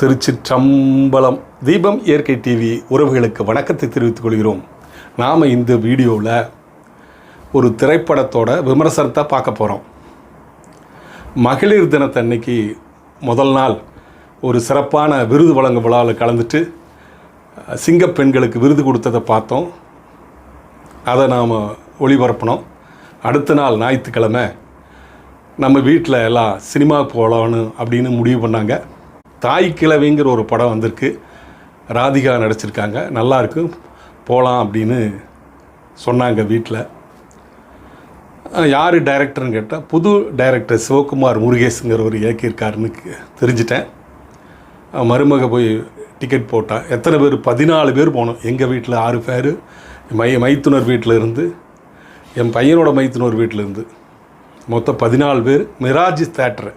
திருச்சிற்றம்பலம். தீபம் இயற்கை டிவி உறவுகளுக்கு வணக்கத்தை தெரிவித்துக் கொள்கிறோம். நாம் இந்த வீடியோவில் ஒரு திரைப்படத்தோட விமர்சனத்தை பார்க்க போகிறோம். மகளிர் தினத்தன்னைக்கு முதல் நாள் ஒரு சிறப்பான விருது வழங்கும் விழாவில் கலந்துட்டு சிங்கப்பெண்களுக்கு விருது கொடுத்ததை பார்த்தோம். அதை நாம் ஒளிபரப்பினோம். அடுத்த நாள் ஞாயிற்றுக்கிழமை நம்ம வீட்டில் எல்லாம் சினிமா போகலான்னு அப்படின்னு முடிவு பண்ணாங்க. தாய் கிழவிங்கிற ஒரு படம் வந்திருக்கு. ராதிகா நடிச்சிருக்காங்க, நல்லாயிருக்கு, போகலாம் அப்படின்னு சொன்னாங்க வீட்டில். யார் டைரக்டர்னு கேட்டால் புது டைரக்டர் சிவகுமார் முருகேசுங்கிறவர் இயக்கியிருக்காருன்னு தெரிஞ்சிட்டேன். மருமக போய் டிக்கெட் போட்டால் எத்தனை பேர்? 14 பேர் போனோம். எங்கள் வீட்டில் 6 பேர், மைத்துனர் வீட்டில் இருந்து, என் பையனோட மைத்துனர் வீட்டில் இருந்து மொத்தம் 14 பேர். மிராஜ் தேட்டரு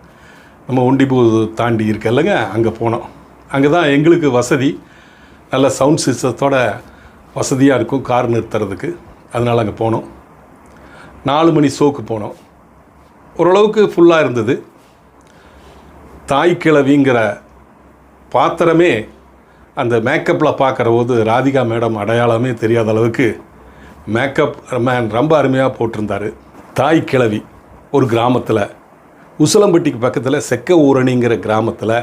நம்ம ஒண்டிப்பூ தாண்டி இருக்கல்லங்க, அங்கே போனோம். அங்கே தான் எங்களுக்கு வசதி, நல்ல சவுண்ட் சிஸ்டத்தோட வசதியாக இருக்கும் கார் நிறுத்துறதுக்கு. அதனால் அங்கே போனோம். 4 மணி ஷோக்கு போனோம். ஓரளவுக்கு ஃபுல்லாக இருந்தது. தாய் கிழவிங்கிற பாத்திரமே அந்த மேக்கப்பில் பார்க்குற போது ராதிகா மேடம் அடையாளமே தெரியாத அளவுக்கு மேக்கப் மேன் ரொம்ப அருமையாக போட்டிருந்தார். தாய் கிழவி ஒரு கிராமத்தில், உசிலம்பட்டிக்கு பக்கத்தில் செக்க ஊரணிங்கிற கிராமத்தில்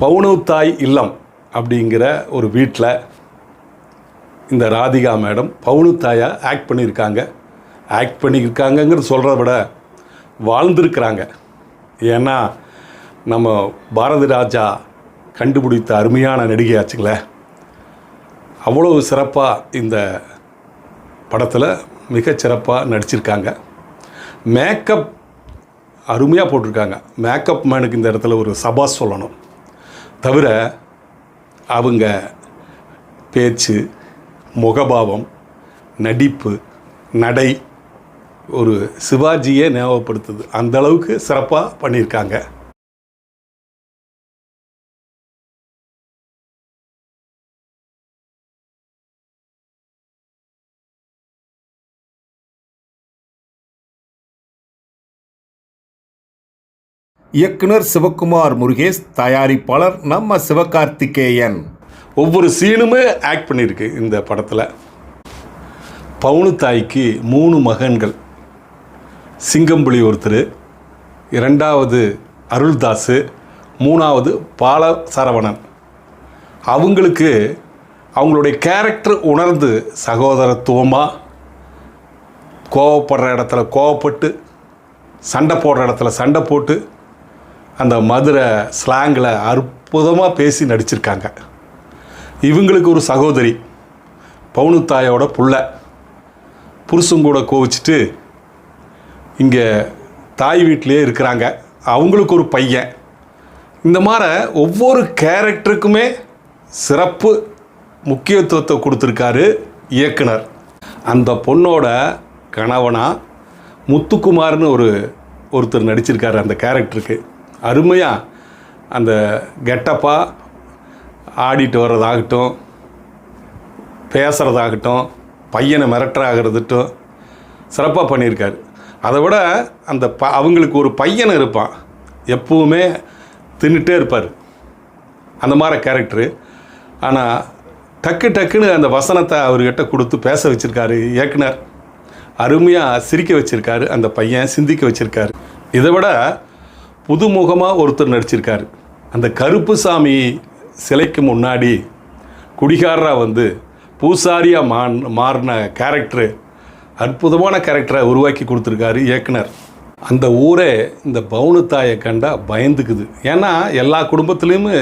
பவுனுத்தாய் இல்லம் அப்படிங்கிற ஒரு வீட்டில் இந்த ராதிகா மேடம் பவுனுத்தாயாக ஆக்ட் பண்ணியிருக்காங்கங்கிறது சொல்கிறத விட வாழ்ந்துருக்கிறாங்க. ஏன்னா நம்ம பாரதி ராஜா கண்டுபிடித்த அருமையான நடிகையாச்சுங்களே, அவ்வளோ சிறப்பாக இந்த படத்தில் மிகச்சிறப்பாக நடிச்சிருக்காங்க. மேக்கப் அருமையாக போட்டிருக்காங்க. மேக்கப் மேனுக்கு இந்த இடத்துல ஒரு சபாஸ் சொல்லணும். தவிர அவங்க பேச்சு, முகபாவம், நடிப்பு, நடை ஒரு சிவாஜியே ஞாபகப்படுத்துது. அந்தளவுக்கு சிறப்பாக பண்ணியிருக்காங்க. இயக்குனர் சிவகுமார் முருகேஷ், தயாரிப்பாளர் நம்ம சிவகார்த்திகேயன். ஒவ்வொரு சீனுமே ஆக்ட் பண்ணியிருக்கு இந்த படத்தில். பவுனுத்தாய்க்கு 3 மகன்கள். சிங்கம்புலி ஒருத்தர், 2வது அருள்தாஸ், 3வது பால சரவணன். அவங்களுக்கு அவங்களுடைய கேரக்டர் உணர்ந்து சகோதரத்துவமாக கோவப்படுற இடத்துல கோவப்பட்டு, சண்டை போடுற இடத்துல சண்டை போட்டு, அந்த மதுரை ஸ்லாங்கில் அற்புதமாக பேசி நடிச்சிருக்காங்க. இவங்களுக்கு ஒரு சகோதரி, பவுனுத்தாயோட புள்ள, புருஷன் கூட கோவிச்சிட்டு இங்கே தாய் வீட்டிலே இருக்கிறாங்க. அவங்களுக்கு ஒரு பையன். இந்த மாதிரி ஒவ்வொரு கேரக்டருக்குமே சிறப்பு முக்கியத்துவத்தை கொடுத்துருக்காரு இயக்குனர். அந்த பொண்ணோட கணவனாக முத்துக்குமார்னு ஒருத்தர் நடிச்சிருக்காரு அந்த கேரக்டருக்கு. அருமையாக அந்த கெட்டப்பாக ஆடிட்டு வர்றதாகட்டும், பேசுகிறதாகட்டும், பையனை மிரட்டுறாகிறதுட்டும் சிறப்பாக பண்ணியிருக்காரு. அதை விட அந்த அவங்களுக்கு ஒரு பையன் இருப்பான், எப்பவுமே தின்னுட்டே இருப்பார், அந்த மாதிரி கேரக்டரு. ஆனால் டக்குன்னு அந்த வசனத்தை அவர்கிட்ட கொடுத்து பேச வச்சுருக்காரு இயக்குனர். அருமையாக சிரிக்க வச்சுருக்காரு, அந்த பையன் சிந்திக்க வச்சுருக்காரு. இதை விட புதுமுகமாக ஒருத்தர் நடிச்சிருக்காரு. அந்த கருப்பு சாமி சிலைக்கு முன்னாடி குடிகாரராக வந்து பூசாரியாக மாறின கேரக்டரு, அற்புதமான கேரக்டரை உருவாக்கி கொடுத்துருக்காரு இயக்குனர். அந்த ஊரே இந்த பவுனுத்தாயை கண்டால் பயந்துக்குது. ஏன்னா எல்லா குடும்பத்துலேயுமே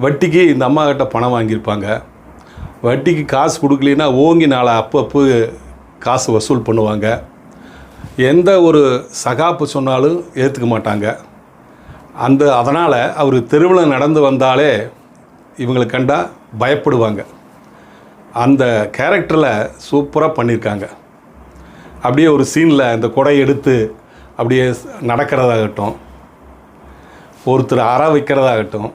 வட்டிக்கு இந்த அம்மா கிட்ட பணம் வாங்கியிருப்பாங்க. வட்டிக்கு காசு கொடுக்கலனா ஓங்கி நாளை அப்பப்போ காசு வசூல் பண்ணுவாங்க. எந்த ஒரு சகாப்பு சொன்னாலும் ஏற்றுக்க மாட்டாங்க. அதனால் அவர் தெருவில் நடந்து வந்தாலே இவங்களை கண்டால் பயப்படுவாங்க. அந்த கேரக்டரில் சூப்பராக பண்ணியிருக்காங்க. அப்படியே ஒரு சீனில் இந்த கொடை எடுத்து அப்படியே நடக்கிறதாகட்டும், ஒருத்தர் அற வைக்கிறதாகட்டும்,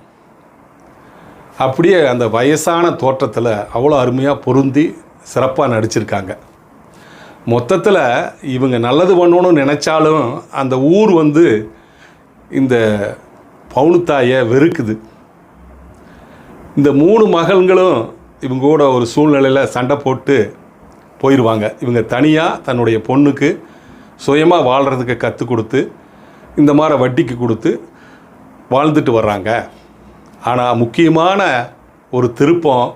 அப்படியே அந்த வயசான தோற்றத்தில் அவ்வளோ அருமையாக பொருந்தி சிறப்பாக நடிச்சிருக்காங்க. மொத்தத்தில் இவங்க நல்லது பண்ணணும்னு நினச்சாலும் அந்த ஊர் வந்து இந்த பவுனுத்தாயை வெறுக்குது. இந்த 3 மகள்களும் இவங்க கூட ஒரு சூழ்நிலையில் சண்டை போட்டு போயிடுவாங்க. இவங்க தனியாக தன்னுடைய பொண்ணுக்கு சுயமாக வாழ்கிறதுக்கு கற்றுக் கொடுத்து இந்த மாதிரி வட்டிக்கு கொடுத்து வாழ்ந்துட்டு வர்றாங்க. ஆனால் முக்கியமான ஒரு திருப்பம்,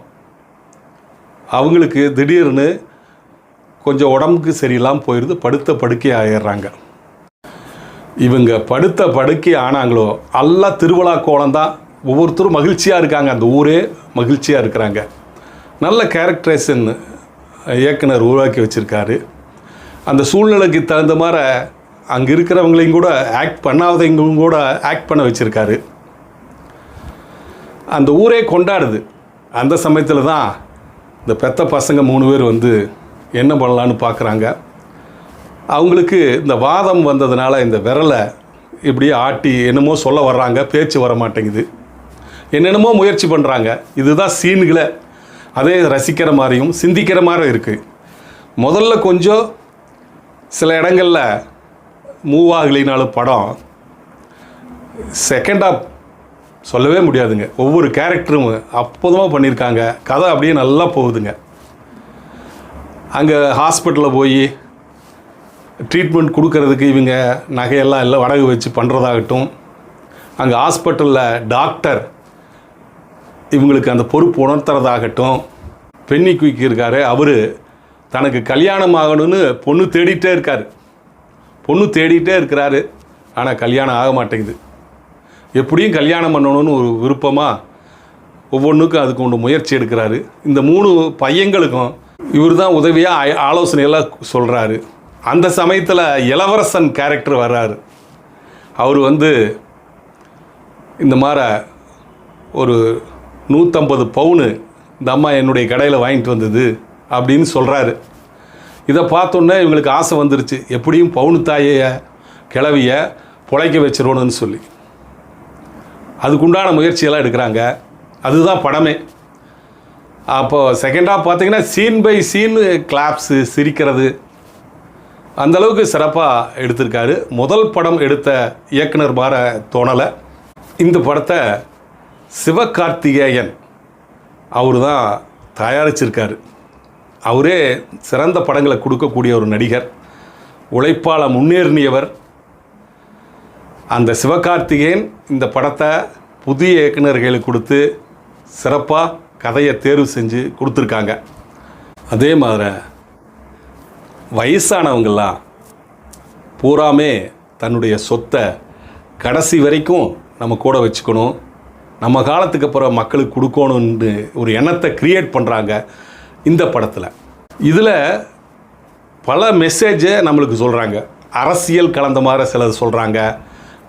அவங்களுக்கு திடீர்னு கொஞ்சம் உடம்புக்கு சரியில்லாமல் போயிடுது, படுத்த படுக்கை ஆயிடுறாங்க. இவங்க படுத்த படுக்கை ஆனாங்களோ எல்லாம் திருவிழா கோலம்தான், ஒவ்வொருத்தரும் மகிழ்ச்சியாக இருக்காங்க, அந்த ஊரே மகிழ்ச்சியாக இருக்கிறாங்க. நல்ல கேரக்டரைசேஷன் இயக்குனர் உருவாக்கி வச்சுருக்காரு. அந்த சூழ்நிலைக்கு தகுந்த மாதிரி அங்கே இருக்கிறவங்களையும் கூட ஆக்ட் பண்ணாதவங்களும் கூட ஆக்ட் பண்ண வச்சுருக்காரு. அந்த ஊரே கொண்டாடுது. அந்த சமயத்தில் தான் இந்த பெத்த பசங்க 3 பேர் வந்து என்ன பண்ணலான்னு பார்க்குறாங்க. அவங்களுக்கு இந்த வாதம் வந்ததுனால இந்த விரலை இப்படியே ஆட்டி என்னமோ சொல்ல வர்றாங்க, பேச்சு வர மாட்டேங்குது. என்னென்னமோ முயற்சி பண்ணுறாங்க. இதுதான் சீன்களை அதே ரசிக்கிற மாதிரியும் சிந்திக்கிற மாதிரி இருக்குது. முதல்ல கொஞ்சம் சில இடங்களில் மூவ் ஆகலினாலும் படம் செகண்ட் ஆஃப் சொல்லவே முடியாதுங்க. ஒவ்வொரு கேரக்டரும் அற்புதமாக பண்ணியிருக்காங்க. கதை அப்படியே நல்லா போகுதுங்க. அங்கே ஹாஸ்பிட்டலில் போய் ட்ரீட்மெண்ட் கொடுக்கறதுக்கு இவங்க நகையெல்லாம் எல்லாம் வடகு வச்சு பண்ணுறதாகட்டும், அங்கே ஹாஸ்பிட்டலில் டாக்டர் இவங்களுக்கு அந்த பொறுப்பு உணர்த்துறதாகட்டும், பெண்ணி குயிக் இருக்கார், அவர் தனக்கு கல்யாணம் ஆகணும்னு பொண்ணு தேடிகிட்டே இருக்கிறாரு. ஆனால் கல்யாணம் ஆக மாட்டேங்குது. எப்படியும் கல்யாணம் பண்ணணும்னு ஒரு விருப்பமாக ஒவ்வொன்றுக்கும் அதுக்கு ஒன்று முயற்சி எடுக்கிறாரு. இந்த 3 பையங்களுக்கும் இவர் தான் உதவியாக ஆலோசனையெல்லாம் சொல்கிறாரு. அந்த சமயத்தில் இளவரசன் கேரக்டர் வர்றாரு. அவர் வந்து இந்த மாதிரி ஒரு 150 பவுனு இந்த அம்மா என்னுடைய கடையில் வாங்கிட்டு வந்தது அப்படின்னு சொல்கிறாரு. இதை பார்த்தோன்னே இவங்களுக்கு ஆசை வந்துருச்சு, எப்படியும் பவுனு தாயை கிளவிய பொழைக்க வச்சிடணும்னு சொல்லி அதுக்குண்டான முயற்சியெல்லாம் எடுக்கிறாங்க. அதுதான் படமே. அப்போது செகண்டாக பார்த்தீங்கன்னா சீன் பை சீன் கிளாப்ஸு, சிரிக்கிறது, அந்தளவுக்கு சிறப்பாக எடுத்திருக்காரு. முதல் படம் எடுத்த இயக்குனர் மாற தோணலை. இந்த படத்தை சிவகார்த்திகேயன் அவர் தான் தயாரிச்சிருக்காரு. அவரே சிறந்த படங்களை கொடுக்கக்கூடிய ஒரு நடிகர், உழைப்பால் முன்னேறியவர். அந்த சிவகார்த்திகேயன் இந்த படத்தை புதிய இயக்குநர்களுக்கு கொடுத்து சிறப்பாக கதையை தேர்வு செஞ்சு கொடுத்துருக்காங்க. அதே மாதிரி வயசானவங்களாம் பூராமே தன்னுடைய சொத்தை கடைசி வரைக்கும் நம்ம கூட வச்சுக்கணும், நம்ம காலத்துக்கு அப்புறம் மக்களுக்கு கொடுக்கணுன்னு ஒரு எண்ணத்தை க்ரியேட் பண்ணுறாங்க இந்த படத்தில். இதில் பல மெசேஜை நம்மளுக்கு சொல்கிறாங்க. அரசியல் கலந்த மாதிரி சிலது சொல்கிறாங்க.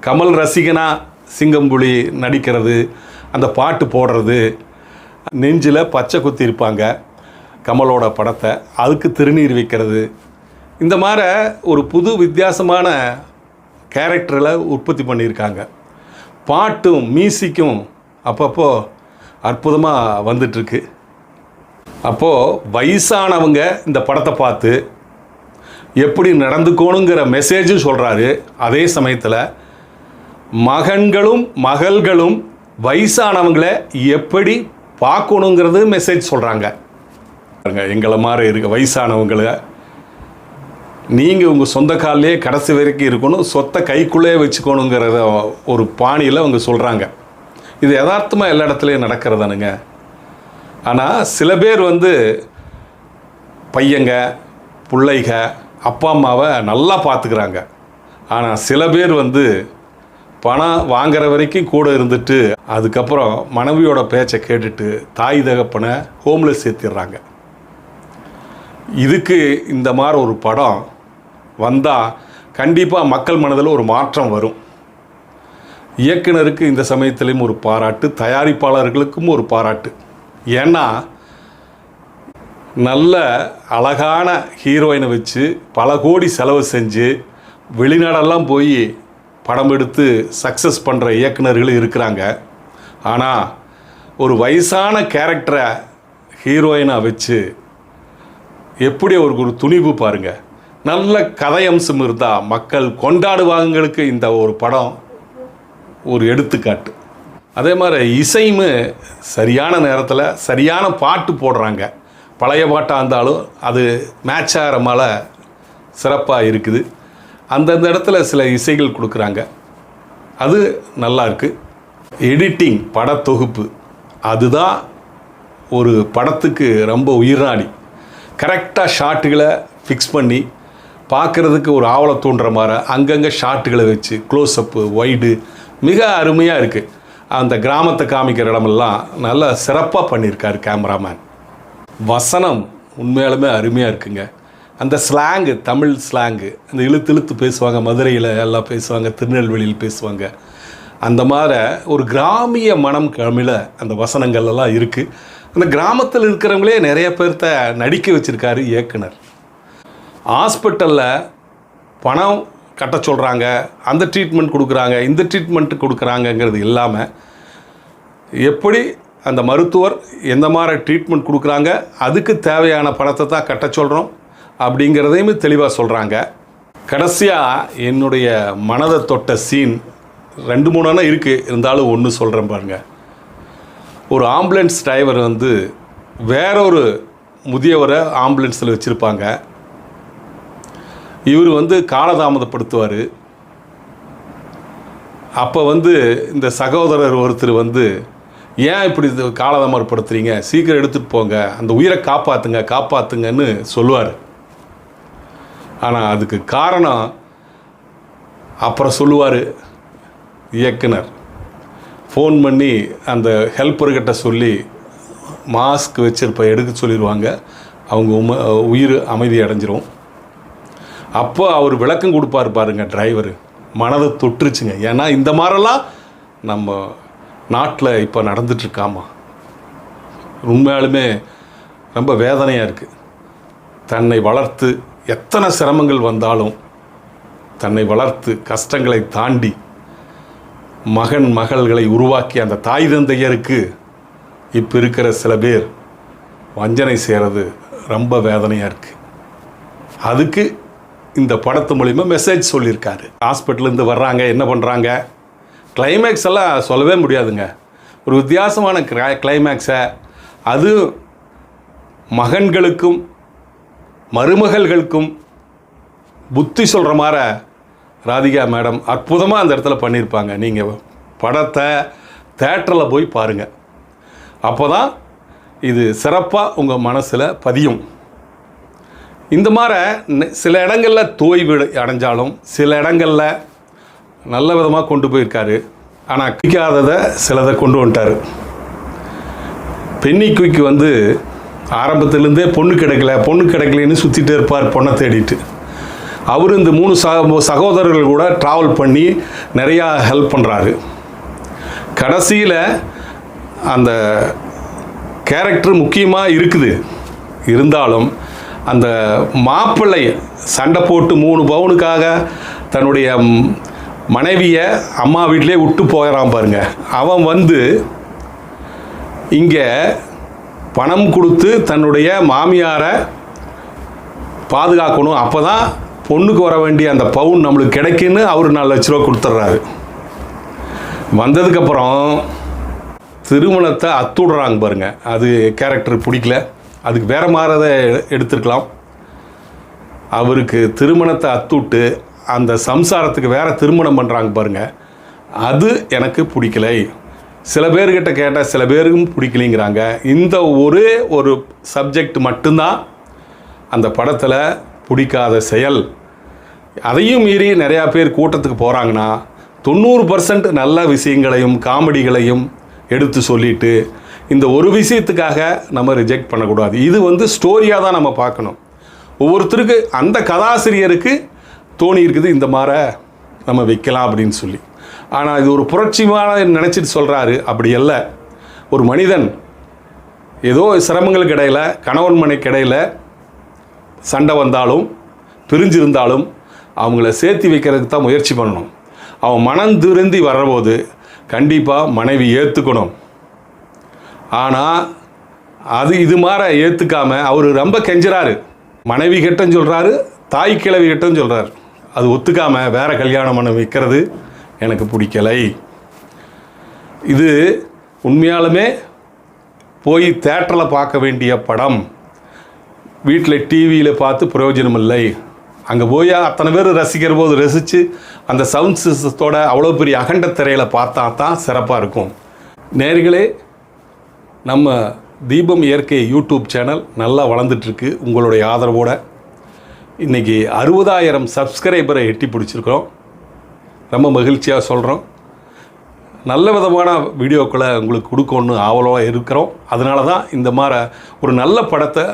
கமல் ரசிகனாக சிங்கம்புலி நடிக்கிறது, அந்த பாட்டு போடுறது, நெஞ்சில் பச்சை குத்தி இருப்பாங்க கமலோட படத்தை, அதுக்கு திருநீர் வைக்கிறது, இந்த மாதிரி ஒரு புது வித்தியாசமான கேரக்டரில் உற்பத்தி பண்ணியிருக்காங்க. பாட்டும் மியூசிக்கும் அப்பப்போ அற்புதமாக வந்துட்டுருக்கு. அப்போது வயசானவங்க இந்த படத்தை பார்த்து எப்படி நடந்துக்கணுங்கிற மெசேஜும் சொல்கிறாரு. அதே சமயத்தில் மகன்களும் மகள்களும் வயசானவங்களை எப்படி பார்க்கணுங்கிறது மெசேஜ் சொல்கிறாங்க. எங்களை மாதிரி இருக்க வயசானவங்களை நீங்கள் உங்கள் சொந்த காலிலே கடைசி வரைக்கும் இருக்கணும், சொத்தை கைக்குள்ளே வச்சுக்கணுங்கிறத ஒரு பாணியில் அவங்க சொல்கிறாங்க. இது யதார்த்தமாக எல்லா இடத்துலையும் நடக்கிறதானுங்க. ஆனால் சில பேர் வந்து பையங்க பிள்ளைக அப்பா அம்மாவை நல்லா பார்த்துக்கிறாங்க. ஆனால் சில பேர் வந்து பணம் வாங்குற வரைக்கும் கூட இருந்துட்டு அதுக்கப்புறம் மனைவியோட பேச்சை கேட்டுட்டு தாய் தகப்பனை ஹோம்லெஸ் சேர்த்திடுறாங்க. இதுக்கு இந்த மாதிரி ஒரு படம் வந்தால் கண்டிப்பாக மக்கள் மனதில் ஒரு மாற்றம் வரும். இயக்குனருக்கு இந்த சமயத்திலையும் ஒரு பாராட்டு, தயாரிப்பாளர்களுக்கும் ஒரு பாராட்டு. ஏன்னா நல்ல அழகான ஹீரோயினை வச்சு பல கோடி செலவு செஞ்சு வெளிநாடெல்லாம் போய் படம் எடுத்து சக்ஸஸ் பண்ணுற இயக்குனர்களும் இருக்கிறாங்க. ஆனால் ஒரு வயசான கேரக்டரை ஹீரோயினாக வச்சு எப்படி அவருக்கு ஒரு துணிவு பாருங்கள். நல்ல கதையம்சம் இருந்தால் மக்கள் கொண்டாடுவாங்களுக்கு இந்த ஒரு படம் ஒரு எடுத்துக்காட்டு. அதே மாதிரி இசையும் சரியான நேரத்தில் சரியான பாட்டு போடுறாங்க. பழைய பாட்டாக இருந்தாலும் அது மேட்ச் ஆகிற மாதிரி சிறப்பாக இருக்குது. அந்தந்த இடத்துல சில இசைகள் கொடுக்குறாங்க, அது நல்லா இருக்குது. எடிட்டிங், படத்தொகுப்பு, அதுதான் ஒரு படத்துக்கு ரொம்ப உயிர்நாடி. கரெக்டாக ஷாட்டுகளை ஃபிக்ஸ் பண்ணி பார்க்குறதுக்கு ஒரு ஆவலை தூண்டுற மாதிரி அங்கங்கே ஷாட்டுகளை வச்சு க்ளோஸ்அப்பு, வைடு மிக அருமையாக இருக்குது. அந்த கிராமத்தை காமிக்கிற இடமெல்லாம் நல்லா சிறப்பாக பண்ணியிருக்கார் கேமராமேன். வசனம் உண்மையாலுமே அருமையாக இருக்குங்க. அந்த ஸ்லாங்கு, தமிழ் ஸ்லாங்கு, அந்த இழுத்து பேசுவாங்க, மதுரையில் எல்லாம் பேசுவாங்க, திருநெல்வேலியில் பேசுவாங்க. அந்த மாதிரி ஒரு கிராமிய மனம் கமிழ அந்த வசனங்கள்லாம் இருக்குது. அந்த கிராமத்தில் இருக்கிறவங்களே நிறைய பேர்த்த நடிக்க வச்சுருக்காரு இயக்குனர். ஹாஸ்பிட்டலில் பணம் கட்ட சொல்கிறாங்க, அந்த ட்ரீட்மெண்ட் கொடுக்குறாங்க, இந்த ட்ரீட்மெண்ட்டு கொடுக்குறாங்கங்கிறது இல்லாமல் எப்படி அந்த மருத்துவர் எந்த மாதிரி ட்ரீட்மெண்ட் கொடுக்குறாங்க, அதுக்கு தேவையான பணத்தை தான் கட்ட சொல்கிறோம் அப்படிங்கிறதையுமே தெளிவாக சொல்கிறாங்க. கடைசியாக என்னுடைய மனதை தொட்ட சீன் 2-3 இருக்குது, இருந்தாலும் ஒன்று சொல்கிறேன் பாருங்கள். ஒரு ஆம்புலன்ஸ் டிரைவர் வந்து வேறொரு முதியவரை ஆம்புலன்ஸில் வச்சுருப்பாங்க. இவர் வந்து காலதாமதப்படுத்துவார். அப்போ வந்து இந்த சகோதரர் ஒருத்தர் வந்து, ஏன் இப்படி காலதாமதப்படுத்துறீங்க, சீக்கிரம் எடுத்துகிட்டு போங்க, அந்த உயிரை காப்பாற்றுங்கன்னு சொல்லுவார். ஆனால் அதுக்கு காரணம் அப்புறம் சொல்லுவார் இயக்குனர். ஃபோன் பண்ணி அந்த ஹெல்ப்பர்கிட்ட சொல்லி மாஸ்க் வச்சிருப்ப எடுக்க சொல்லிடுவாங்க. அவங்க உயிர் அமைதி அடைஞ்சிரும். அப்போ அவர் விளக்கம் கொடுப்பார் பாருங்க, டிரைவரு. மனதை தொட்டுருச்சுங்க. ஏன்னா இந்த மாதிரிலாம் நம்ம நாட்டில் இப்போ நடந்துட்டுருக்காமா. உண்மையாலுமே ரொம்ப வேதனையாக இருக்குது. தன்னை வளர்த்து எத்தனை சிரமங்கள் வந்தாலும் தன்னை வளர்த்து கஷ்டங்களை தாண்டி மகன் மகள்களை உருவாக்கி அந்த தாய் தந்தையருக்கு இப்போ இருக்கிற சில பேர் வஞ்சனை செய்கிறது ரொம்ப வேதனையாக இருக்குது. அதுக்கு இந்த படத்து மூலிமா மெசேஜ் சொல்லியிருக்காரு. ஹாஸ்பிட்டலேருந்து வர்றாங்க, என்ன பண்ணுறாங்க, கிளைமேக்ஸ் எல்லாம் சொல்லவே முடியாதுங்க. ஒரு வித்தியாசமான கிளைமேக்ஸை, அது மகன்களுக்கும் மருமகள்களுக்கும் புத்தி சொல்கிற மாதிரி ராதிகா மேடம் அற்புதமாக அந்த இடத்துல பண்ணியிருப்பாங்க. நீங்கள் படத்தை தேட்டரில் போய் பாருங்கள், அப்போ தான் இது சிறப்பாக உங்கள் மனசில் பதியும். இந்த மாதிரி சில இடங்களில் தோய்வு அடைஞ்சாலும் சில இடங்களில் நல்ல விதமாக கொண்டு போயிருக்காரு. ஆனால் பிடிக்காததை சிலதை கொண்டு வந்துட்டார். பென்னி குயிக் வந்து ஆரம்பத்துலேருந்தே பொண்ணு கிடைக்கலன்னு சுற்றிட்டே இருப்பார், பொண்ணை தேடிட்டு. அவர் இந்த 3 சகோதரர்கள் கூட ட்ராவல் பண்ணி நிறையா ஹெல்ப் பண்ணுறாரு. கடைசியில் அந்த கேரக்டர் முக்கியமாக இருக்குது. இருந்தாலும் அந்த மாப்பிள்ளை சண்டை போட்டு 3 பவுனுக்காக தன்னுடைய மனைவியை அம்மா வீட்டிலே விட்டு போயிடறான் பாருங்க. அவன் வந்து இங்கே பணம் கொடுத்து தன்னுடைய மாமியாரை பாதுகாக்கணும், அப்போ தான் பொண்ணுக்கு வர வேண்டிய அந்த பவுன் நம்மளுக்கு கிடைக்குன்னு அவர் 4 லட்ச ரூபா கொடுத்துட்றாரு. வந்ததுக்கப்புறம் திருமணத்தை அத்துடுறாங்க பாருங்க. அது கேரக்டர் பிடிக்கல, அதுக்கு வேறு மாதிரிதை எடுத்துருக்கலாம். அவருக்கு திருமணத்தை அத்துவிட்டு அந்த சம்சாரத்துக்கு வேறு திருமணம் பண்ணுறாங்க பாருங்க, அது எனக்கு பிடிக்கலை. சில பேர்கிட்ட கேட்டால் சில பேருக்கும் பிடிக்கலைங்கிறாங்க. இந்த ஒரே ஒரு சப்ஜெக்ட் மட்டும்தான் அந்த படத்தில் பிடிக்காத செயல். அதையும் மீறி நிறையா பேர் கூட்டத்துக்கு போகிறாங்கன்னா 90% நல்ல விஷயங்களையும் காமெடிகளையும் எடுத்து சொல்லிட்டு இந்த ஒரு விஷயத்துக்காக நம்ம ரிஜெக்ட் பண்ணக்கூடாது. இது வந்து ஸ்டோரியாக தான் நம்ம பார்க்கணும். ஒவ்வொருத்தருக்கு அந்த கதாசிரியருக்கு தோணி இருக்குது இந்த மாதிரி நம்ம வைக்கலாம் அப்படின்னு சொல்லி. ஆனால் இது ஒரு புரட்சியான நினச்சிட்டு சொல்கிறாரு. அப்படி அல்ல. ஒரு மனிதன் ஏதோ சிரமங்களுக்கு இடையில், கணவன் மனைக்கு இடையில் சண்டை வந்தாலும் பிரிஞ்சிருந்தாலும் அவங்கள சேர்த்து வைக்கிறதுக்கு தான் முயற்சி பண்ணணும். அவன் மனம் திருந்தி வர்றபோது கண்டிப்பாக மனைவி ஏற்றுக்கணும். ஆனால் அது இது மாதிரி ஏற்றுக்காமல் அவர் ரொம்ப கெஞ்சுறாரு. மனைவி கிட்டன்னு சொல்கிறாரு, தாய் கிழவி கிட்டன்னு சொல்கிறார். அது ஒத்துக்காமல் வேறு கல்யாணம் பண்ண வைக்கிறது எனக்கு பிடிக்கலை. இது உண்மையாலுமே போய் தேட்டரில் பார்க்க வேண்டிய படம். வீட்டில் டிவியில் பார்த்து பிரயோஜனம் இல்லை. அங்கே போய் அத்தனை பேர் ரசிக்கிற போது ரசித்து அந்த சவுண்ட் சிஸ்டத்தோட அவ்வளோ பெரிய அகண்ட திரையில் பார்த்தா தான் சிறப்பாக இருக்கும். நேயர்களே, நம்ம தீபம் இயற்கை யூடியூப் சேனல் நல்லா வளர்ந்துட்டுருக்கு. உங்களுடைய ஆதரவோடு இன்றைக்கி 60,000 சப்ஸ்கிரைபரை எட்டி பிடிச்சிருக்கிறோம். ரொம்ப மகிழ்ச்சியாக சொல்கிறோம். நல்ல விதமான வீடியோக்களை உங்களுக்கு கொடுக்கணுன்னு ஆவலாக இருக்கிறோம். அதனால தான் இந்த மாதிரி ஒரு நல்ல படத்தை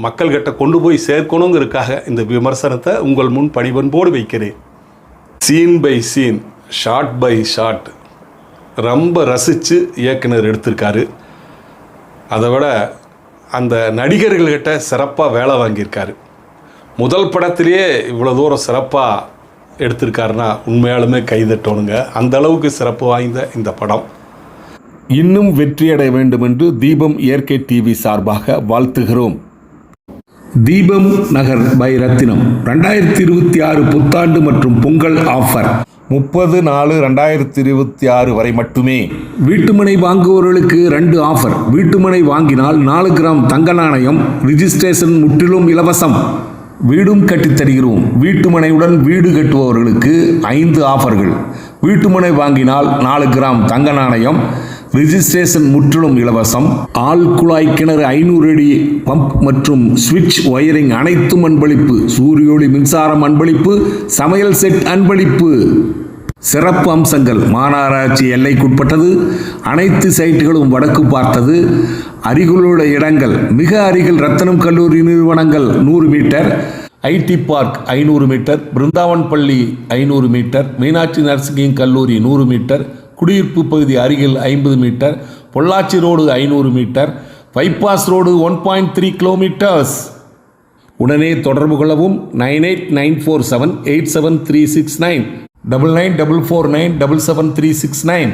மக்கள்கிட்ட கொண்டு போய் சேர்க்கணுங்கிறதுக்காக இந்த விமர்சனத்தை உங்கள் முன் பணிவன்போடு வைக்கிறேன். Scene by scene, shot by shot ரொம்ப ரசித்து இயக்குனர் எடுத்திருக்காரு. அதை விட அந்த நடிகர்கள்கிட்ட சிறப்பாக வேலை வாங்கியிருக்காரு. முதல் படத்திலேயே இவ்வளோ தூரம் சிறப்பாக எடுத்திருக்காருன்னா உண்மையாலுமே கைதட்டணுங்க. அந்த அளவுக்கு சிறப்பு வாய்ந்த இந்த படம் இன்னும் வெற்றியடைய வேண்டும் என்று தீபம் இயற்கை டிவி சார்பாக வாழ்த்துகிறோம். தீபம் நகர் பை ரத்தினம் 2026 புத்தாண்டு மற்றும் பொங்கல் ஆஃபர் 30/4/2026 வரை மட்டுமே. வீட்டுமனை வாங்குவோர்களுக்கு 2 ஆஃபர். வீட்டுமனை வாங்கினால் 4 கிராம் தங்க நாணயம், ரிஜிஸ்ட்ரேஷன் முற்றிலும் இலவசம். வீடும் கட்டித்தருகிறோம். வீட்டுமனையுடன் வீடு கட்டுபவர்களுக்கு 5 ஆஃபர்கள். வீட்டுமனை வாங்கினால் 4 கிராம் தங்க நாணயம், ரிஜிஸ்ட்ரேஷன் முற்றிலும் இலவசம். ஆள் குழாய் கிணறு 500 அடி பம்ப் மற்றும் சுவிட்ச் ஒயரிங் அனைத்தும் அன்பளிப்பு. சூரிய ஒளி மின்சாரம் அன்பளிப்பு. சமையல் செட் அன்பளிப்பு. சிறப்பு அம்சங்கள்: மாநகராட்சி எல்லைக்குட்பட்டது. அனைத்து சைட்டுகளும் வடக்கு பார்த்தது. அருகிலுள்ள இடங்கள் மிக அருகில் ரத்தனம் கல்லூரி நிறுவனங்கள் 100 metre, IT park 500 metre, Brindavan பள்ளி 500 மீட்டர், மீனாட்சி நர்சிங் கல்லூரி 100 மீட்டர், குடியிருப்பு பகுதி அருகில் 50 metre, Pollachi road 500 metre, bypass road 1.3 kilometres. உடனே தொடர்பு கொள்ளவும். 9894787369 9944977369.